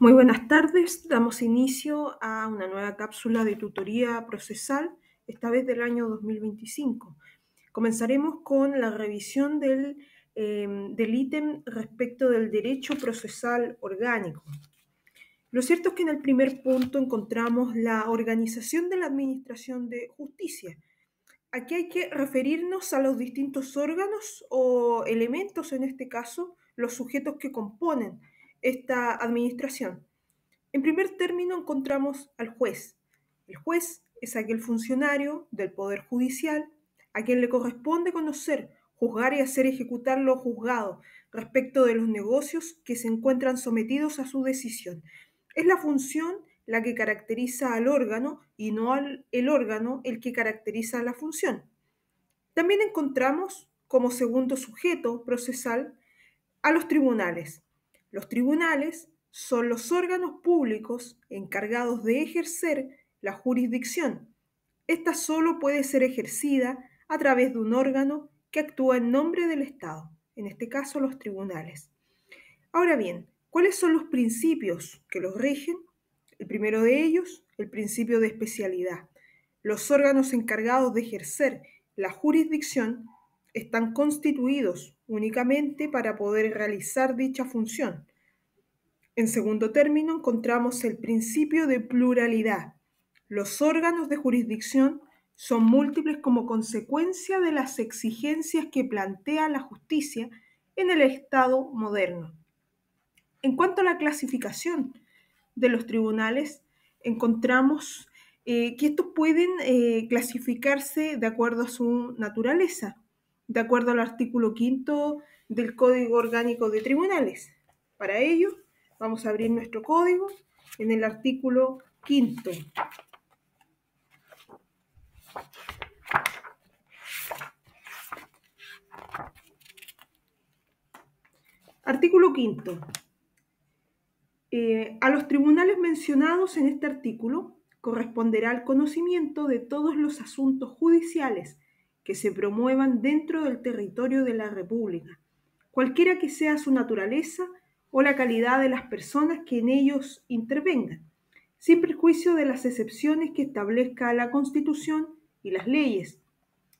Muy buenas tardes, damos inicio a una nueva cápsula de tutoría procesal, esta vez del año 2025. Comenzaremos con la revisión del ítem respecto del derecho procesal orgánico. Lo cierto es que en el primer punto encontramos la organización de la administración de justicia. Aquí hay que referirnos a los distintos órganos o elementos, en este caso, los sujetos que componen esta administración. En primer término encontramos al juez. El juez es aquel funcionario del Poder Judicial a quien le corresponde conocer, juzgar y hacer ejecutar lo juzgado respecto de los negocios que se encuentran sometidos a su decisión. Es la función la que caracteriza al órgano y no el órgano el que caracteriza a la función. También encontramos como segundo sujeto procesal a los tribunales. Los tribunales son los órganos públicos encargados de ejercer la jurisdicción. Esta solo puede ser ejercida a través de un órgano que actúa en nombre del Estado, en este caso los tribunales. Ahora bien, ¿cuáles son los principios que los rigen? El primero de ellos, el principio de especialidad. Los órganos encargados de ejercer la jurisdicción están constituidos únicamente para poder realizar dicha función. En segundo término, encontramos el principio de pluralidad. Los órganos de jurisdicción son múltiples como consecuencia de las exigencias que plantea la justicia en el Estado moderno. En cuanto a la clasificación de los tribunales, encontramos que estos pueden clasificarse de acuerdo a su naturaleza, de acuerdo al artículo 5 del Código Orgánico de Tribunales. Para ello, vamos a abrir nuestro código en el artículo 5. Artículo 5. A los tribunales mencionados en este artículo corresponderá el conocimiento de todos los asuntos judiciales que se promuevan dentro del territorio de la República, cualquiera que sea su naturaleza o la calidad de las personas que en ellos intervengan, sin perjuicio de las excepciones que establezca la Constitución y las leyes.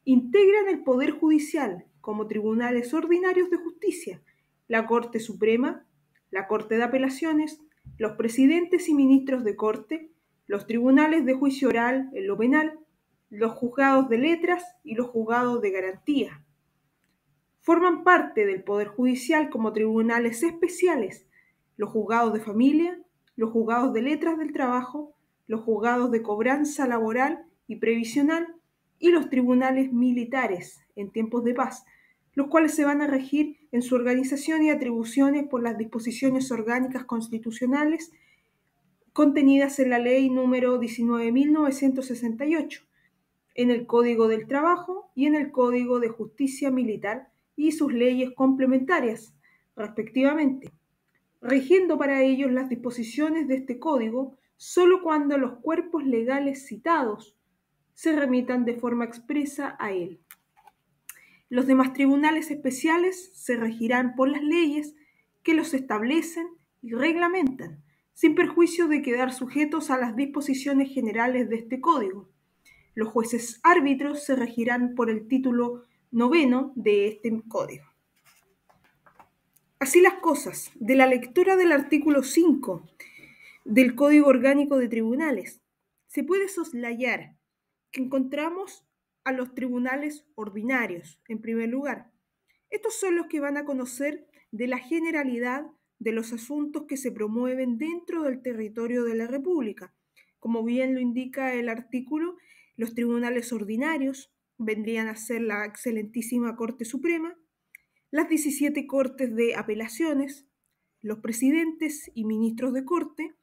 Integran el Poder Judicial como tribunales ordinarios de justicia, la Corte Suprema, la Corte de Apelaciones, los presidentes y ministros de Corte, los tribunales de juicio oral en lo penal, los juzgados de letras y los juzgados de garantía. Forman parte del Poder Judicial como tribunales especiales los juzgados de familia, los juzgados de letras del trabajo, los juzgados de cobranza laboral y previsional y los tribunales militares en tiempos de paz, los cuales se van a regir en su organización y atribuciones por las disposiciones orgánicas constitucionales contenidas en la Ley número 19.968, en el Código del Trabajo y en el Código de Justicia Militar y sus leyes complementarias, respectivamente, rigiendo para ellos las disposiciones de este código solo cuando los cuerpos legales citados se remitan de forma expresa a él. Los demás tribunales especiales se regirán por las leyes que los establecen y reglamentan, sin perjuicio de quedar sujetos a las disposiciones generales de este código. Los jueces árbitros se regirán por el título 9 de este código. Así las cosas, de la lectura del artículo 5 del Código Orgánico de Tribunales, se puede soslayar que encontramos a los tribunales ordinarios, en primer lugar. Estos son los que van a conocer de la generalidad de los asuntos que se promueven dentro del territorio de la República. Como bien lo indica el artículo, los tribunales ordinarios vendrían a ser la excelentísima Corte Suprema, las 17 Cortes de Apelaciones, los presidentes y ministros de Corte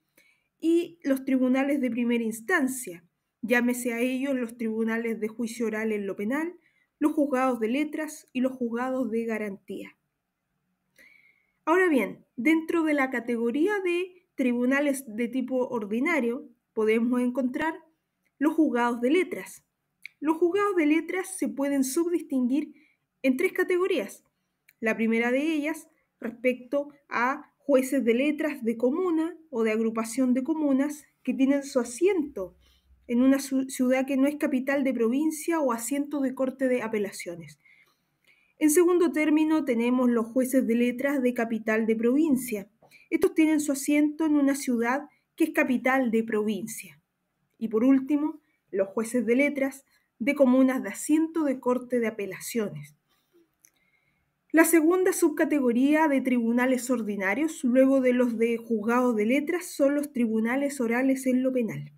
y los tribunales de primera instancia, llámese a ellos los tribunales de juicio oral en lo penal, los juzgados de letras y los juzgados de garantía. Ahora bien, dentro de la categoría de tribunales de tipo ordinario podemos encontrar los juzgados de letras. Los juzgados de letras se pueden subdistinguir en tres categorías. La primera de ellas respecto a jueces de letras de comuna o de agrupación de comunas que tienen su asiento en una ciudad que no es capital de provincia o asiento de corte de apelaciones. En segundo término, tenemos los jueces de letras de capital de provincia. Estos tienen su asiento en una ciudad que es capital de provincia. Y por último, los jueces de letras de comunas de asiento de corte de apelaciones. La segunda subcategoría de tribunales ordinarios, luego de los de juzgados de letras, son los tribunales orales en lo penal.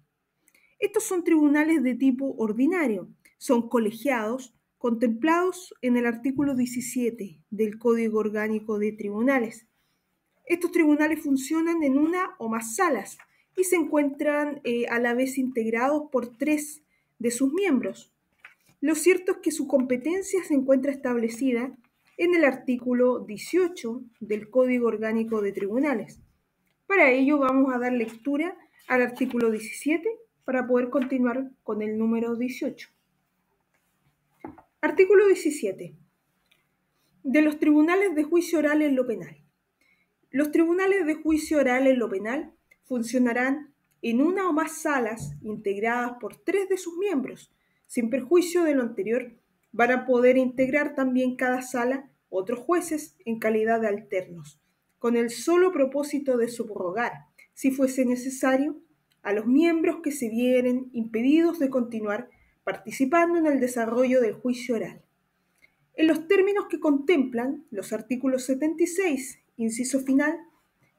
Estos son tribunales de tipo ordinario, son colegiados, contemplados en el artículo 17 del Código Orgánico de Tribunales. Estos tribunales funcionan en una o más salas y se encuentran a la vez integrados por 3 de sus miembros. Lo cierto es que su competencia se encuentra establecida en el artículo 18 del Código Orgánico de Tribunales. Para ello vamos a dar lectura al artículo 17 para poder continuar con el número 18. Artículo 17. De los tribunales de juicio oral en lo penal. Los tribunales de juicio oral en lo penal funcionarán en una o más salas integradas por 3 de sus miembros. Sin perjuicio de lo anterior, van a poder integrar también cada sala otros jueces en calidad de alternos, con el solo propósito de subrogar, si fuese necesario, a los miembros que se vieren impedidos de continuar participando en el desarrollo del juicio oral. En los términos que contemplan los artículos 76, inciso final,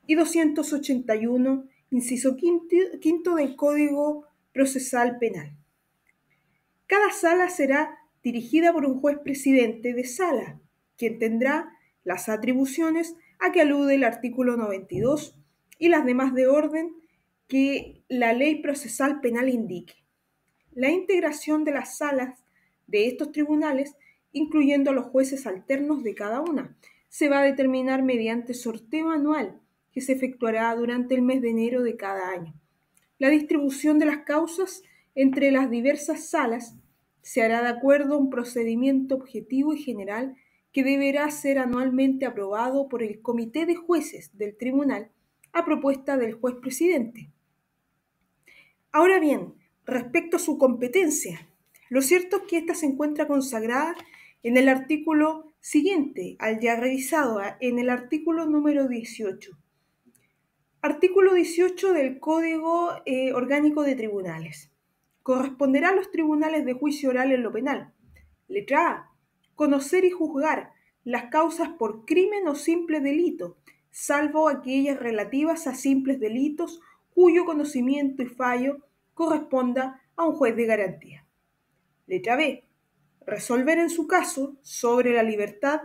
y 281, inciso quinto del Código Procesal Penal. Cada sala será dirigida por un juez presidente de sala, quien tendrá las atribuciones a que alude el artículo 92 y las demás de orden que la ley procesal penal indique. La integración de las salas de estos tribunales, incluyendo a los jueces alternos de cada una, se va a determinar mediante sorteo anual que se efectuará durante el mes de enero de cada año. La distribución de las causas entre las diversas salas se hará de acuerdo a un procedimiento objetivo y general que deberá ser anualmente aprobado por el Comité de Jueces del Tribunal a propuesta del juez presidente. Ahora bien, respecto a su competencia, lo cierto es que ésta se encuentra consagrada en el artículo siguiente, al ya revisado, en el artículo número 18. Artículo 18 del Código Orgánico de Tribunales. Corresponderá a los tribunales de juicio oral en lo penal. Letra A. Conocer y juzgar las causas por crimen o simple delito, salvo aquellas relativas a simples delitos cuyo conocimiento y fallo corresponda a un juez de garantía. Letra B. Resolver en su caso sobre la libertad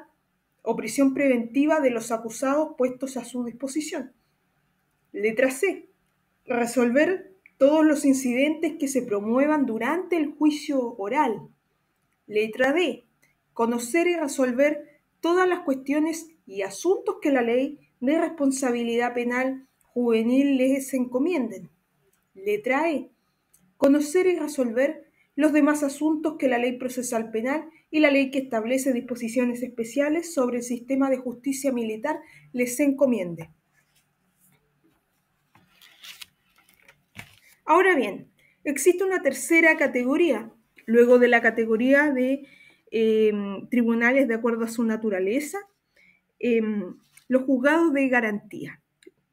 o prisión preventiva de los acusados puestos a su disposición. Letra C. Resolver todos los incidentes que se promuevan durante el juicio oral. Letra D. Conocer y resolver todas las cuestiones y asuntos que la ley de responsabilidad penal juvenil les encomienden. Letra E. Conocer y resolver los demás asuntos que la ley procesal penal y la ley que establece disposiciones especiales sobre el sistema de justicia militar les encomiende. Ahora bien, existe una tercera categoría, luego de la categoría de tribunales de acuerdo a su naturaleza, los juzgados de garantía.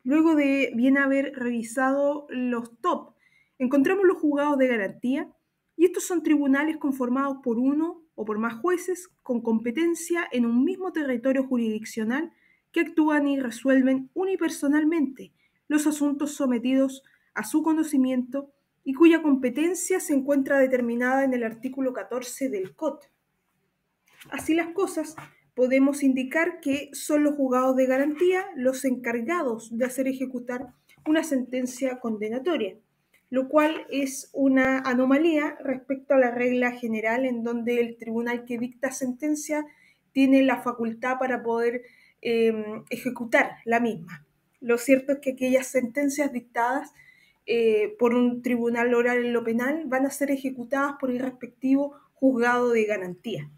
Luego de bien haber revisado los top, encontramos los juzgados de garantía y estos son tribunales conformados por uno o por más jueces con competencia en un mismo territorio jurisdiccional que actúan y resuelven unipersonalmente los asuntos sometidos a su conocimiento y cuya competencia se encuentra determinada en el artículo 14 del COT. Así las cosas, podemos indicar que son los juzgados de garantía los encargados de hacer ejecutar una sentencia condenatoria, lo cual es una anomalía respecto a la regla general en donde el tribunal que dicta sentencia tiene la facultad para poder ejecutar la misma. Lo cierto es que aquellas sentencias dictadas por un tribunal oral en lo penal van a ser ejecutadas por el respectivo juzgado de garantía.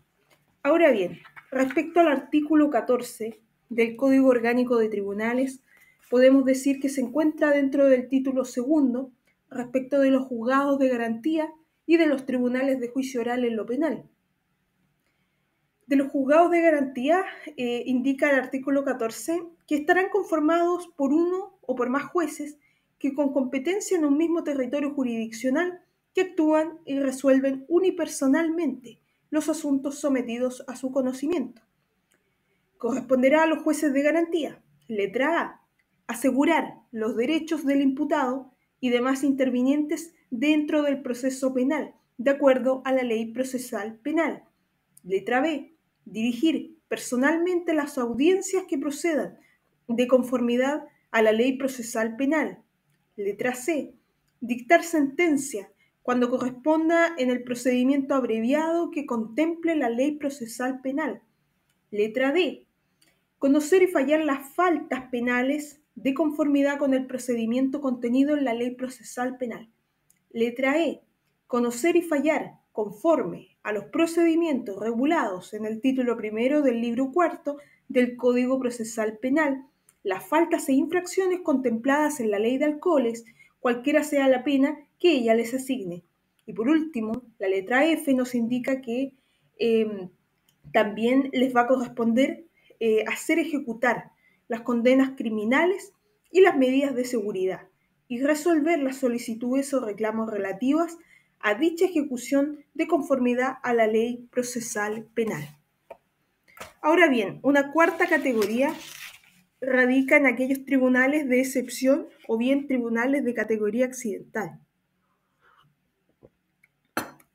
Ahora bien, respecto al artículo 14 del Código Orgánico de Tribunales, podemos decir que se encuentra dentro del título segundo respecto de los juzgados de garantía y de los tribunales de juicio oral en lo penal. De los juzgados de garantía indica el artículo 14 que estarán conformados por uno o por más jueces que con competencia en un mismo territorio jurisdiccional que actúan y resuelven unipersonalmente los asuntos sometidos a su conocimiento. Corresponderá a los jueces de garantía, letra A, asegurar los derechos del imputado y demás intervinientes dentro del proceso penal, de acuerdo a la ley procesal penal. Letra B, dirigir personalmente las audiencias que procedan de conformidad a la ley procesal penal. Letra C, dictar sentencia cuando corresponda en el procedimiento abreviado que contemple la ley procesal penal. Letra D, conocer y fallar las faltas penales de conformidad con el procedimiento contenido en la ley procesal penal. Letra E, conocer y fallar conforme a los procedimientos regulados en el título primero del libro cuarto del Código Procesal Penal, las faltas e infracciones contempladas en la ley de alcoholes, cualquiera sea la pena que ella les asigne. Y por último, la letra F nos indica que también les va a corresponder hacer ejecutar las condenas criminales y las medidas de seguridad y resolver las solicitudes o reclamos relativas a dicha ejecución de conformidad a la ley procesal penal. Ahora bien, una cuarta categoría radica en aquellos tribunales de excepción o bien tribunales de categoría accidental.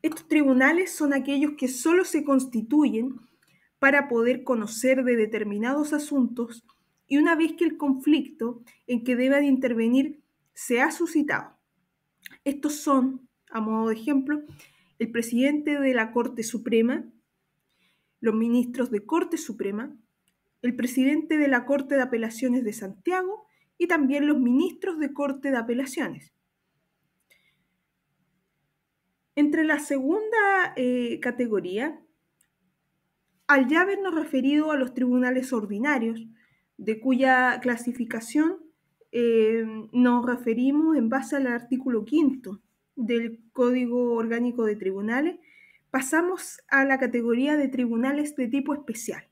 Estos tribunales son aquellos que solo se constituyen para poder conocer de determinados asuntos y una vez que el conflicto en que deba de intervenir se ha suscitado. Estos son, a modo de ejemplo, el presidente de la Corte Suprema, los ministros de Corte Suprema, el presidente de la Corte de Apelaciones de Santiago y también los ministros de Corte de Apelaciones. Entre la segunda categoría, al ya habernos referido a los tribunales ordinarios, de cuya clasificación nos referimos en base al artículo 5 del Código Orgánico de Tribunales, pasamos a la categoría de tribunales de tipo especial.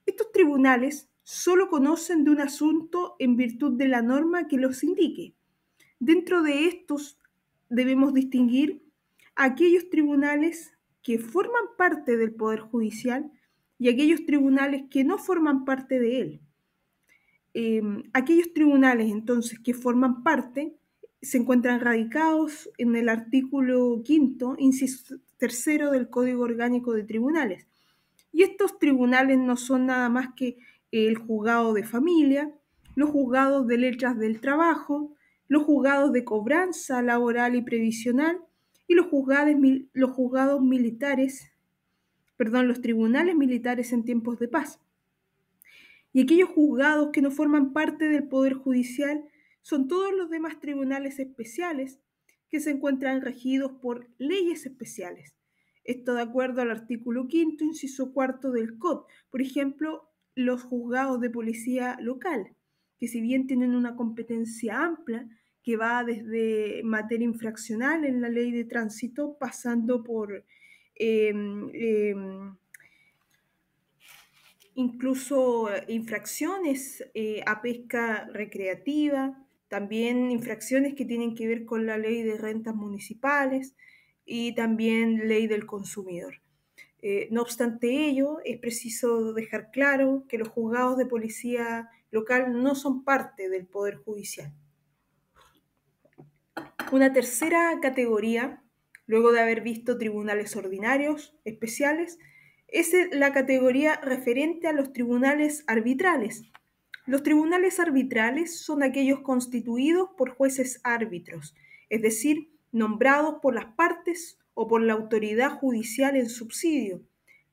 Estos tribunales solo conocen de un asunto en virtud de la norma que los indique. Dentro de estos debemos distinguir aquellos tribunales que forman parte del Poder Judicial y aquellos tribunales que no forman parte de él. Aquellos tribunales entonces que forman parte se encuentran radicados en el artículo 5, inciso 3 del Código Orgánico de Tribunales. Y estos tribunales no son nada más que el juzgado de familia, los juzgados de letras del trabajo, los juzgados de cobranza laboral y previsional y los tribunales militares en tiempos de paz. Y aquellos juzgados que no forman parte del Poder Judicial son todos los demás tribunales especiales que se encuentran regidos por leyes especiales. Esto de acuerdo al artículo 5, inciso 4 del COD. Por ejemplo, los juzgados de policía local, que si bien tienen una competencia amplia, que va desde materia infraccional en la ley de tránsito, pasando por incluso infracciones a pesca recreativa, también infracciones que tienen que ver con la ley de rentas municipales y también ley del consumidor. No obstante ello, es preciso dejar claro que los juzgados de policía local no son parte del Poder Judicial. Una tercera categoría, luego de haber visto tribunales ordinarios, especiales, es la categoría referente a los tribunales arbitrales. Los tribunales arbitrales son aquellos constituidos por jueces árbitros, es decir, nombrados por las partes o por la autoridad judicial en subsidio,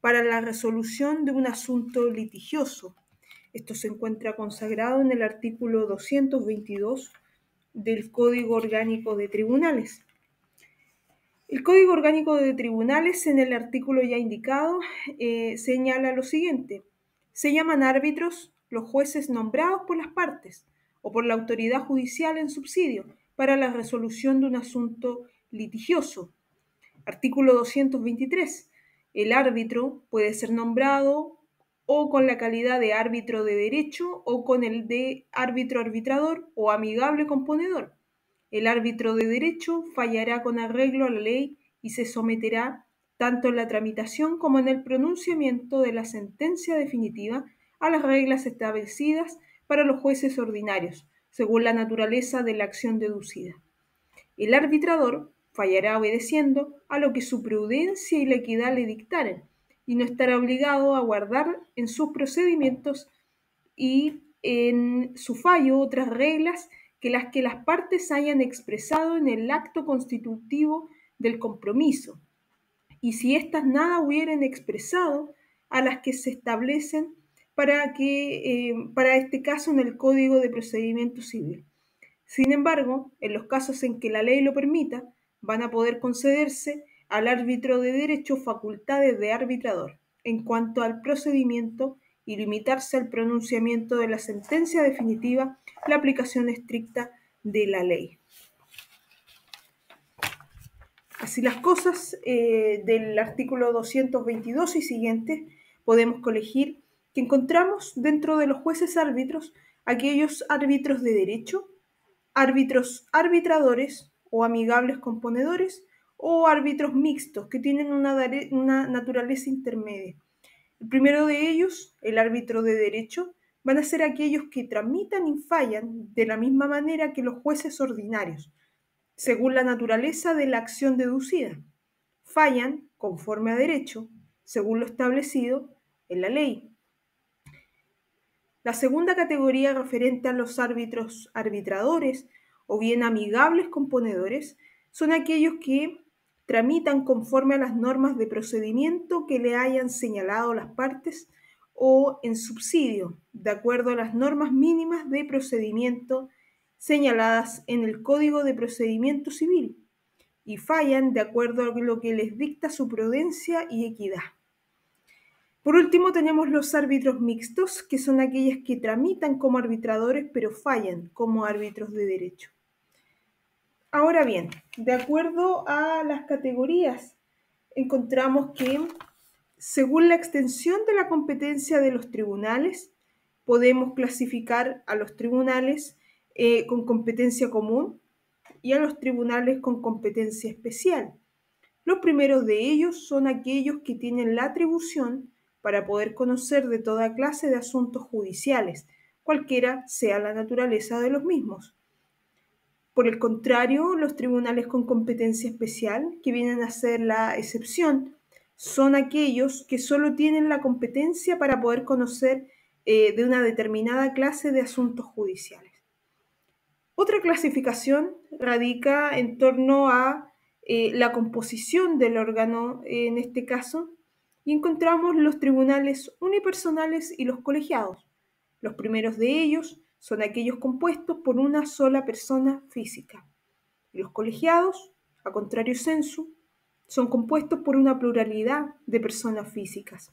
para la resolución de un asunto litigioso. Esto se encuentra consagrado en el artículo 222 del Código Orgánico de Tribunales. El Código Orgánico de Tribunales, en el artículo ya indicado, señala lo siguiente: se llaman árbitros los jueces nombrados por las partes o por la autoridad judicial en subsidio para la resolución de un asunto litigioso. Artículo 223. El árbitro puede ser nombrado o con la calidad de árbitro de derecho o con el de árbitro arbitrador o amigable componedor. El árbitro de derecho fallará con arreglo a la ley y se someterá, tanto en la tramitación como en el pronunciamiento de la sentencia definitiva, a las reglas establecidas para los jueces ordinarios, según la naturaleza de la acción deducida. El arbitrador fallará obedeciendo a lo que su prudencia y la equidad le dictaren, y no estará obligado a guardar en sus procedimientos y en su fallo otras reglas que las partes hayan expresado en el acto constitutivo del compromiso, y si éstas nada hubieren expresado, a las que se establecen para este caso en el Código de Procedimiento Civil. Sin embargo, en los casos en que la ley lo permita, van a poder concederse al árbitro de derecho facultades de arbitrador en cuanto al procedimiento y limitarse al pronunciamiento de la sentencia definitiva, la aplicación estricta de la ley. Así las cosas, del artículo 222 y siguientes, podemos colegir que encontramos dentro de los jueces árbitros aquellos árbitros de derecho, árbitros arbitradores o amigables componedores, o árbitros mixtos que tienen una naturaleza intermedia. El primero de ellos, el árbitro de derecho, van a ser aquellos que tramitan y fallan de la misma manera que los jueces ordinarios, según la naturaleza de la acción deducida. Fallan conforme a derecho, según lo establecido en la ley. La segunda categoría, referente a los árbitros arbitradores o bien amigables componedores, son aquellos que tramitan conforme a las normas de procedimiento que le hayan señalado las partes o en subsidio, de acuerdo a las normas mínimas de procedimiento señaladas en el Código de Procedimiento Civil, y fallan de acuerdo a lo que les dicta su prudencia y equidad. Por último, tenemos los árbitros mixtos, que son aquellos que tramitan como arbitradores pero fallan como árbitros de derecho. Ahora bien, de acuerdo a las categorías, encontramos que según la extensión de la competencia de los tribunales, podemos clasificar a los tribunales con competencia común y a los tribunales con competencia especial. Los primeros de ellos son aquellos que tienen la atribución para poder conocer de toda clase de asuntos judiciales, cualquiera sea la naturaleza de los mismos. Por el contrario, los tribunales con competencia especial, que vienen a ser la excepción, son aquellos que solo tienen la competencia para poder conocer de una determinada clase de asuntos judiciales. Otra clasificación radica en torno a la composición del órgano en este caso, y encontramos los tribunales unipersonales y los colegiados. Los primeros de ellos son aquellos compuestos por una sola persona física. Y los colegiados, a contrario sensu, son compuestos por una pluralidad de personas físicas.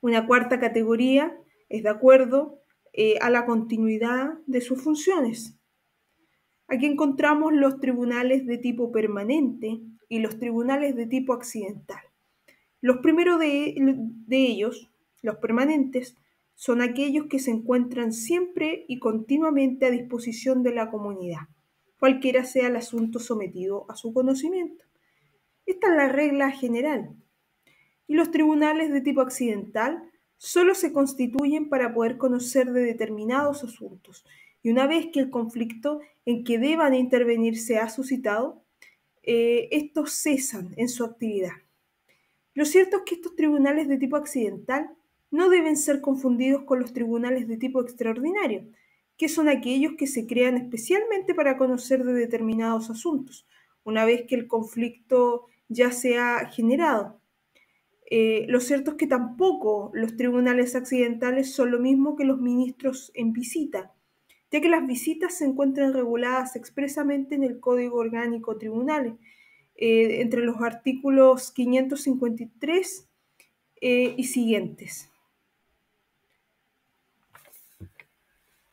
Una cuarta categoría es de acuerdo a la continuidad de sus funciones. Aquí encontramos los tribunales de tipo permanente y los tribunales de tipo accidental. Los primeros de ellos, los permanentes, son aquellos que se encuentran siempre y continuamente a disposición de la comunidad, cualquiera sea el asunto sometido a su conocimiento. Esta es la regla general. Y los tribunales de tipo accidental solo se constituyen para poder conocer de determinados asuntos, y una vez que el conflicto en que deban intervenir se ha suscitado, estos cesan en su actividad. Lo cierto es que estos tribunales de tipo accidental no deben ser confundidos con los tribunales de tipo extraordinario, que son aquellos que se crean especialmente para conocer de determinados asuntos, una vez que el conflicto ya se ha generado. Lo cierto es que tampoco los tribunales accidentales son lo mismo que los ministros en visita, ya que las visitas se encuentran reguladas expresamente en el Código Orgánico Tribunales, entre los artículos 553 y siguientes.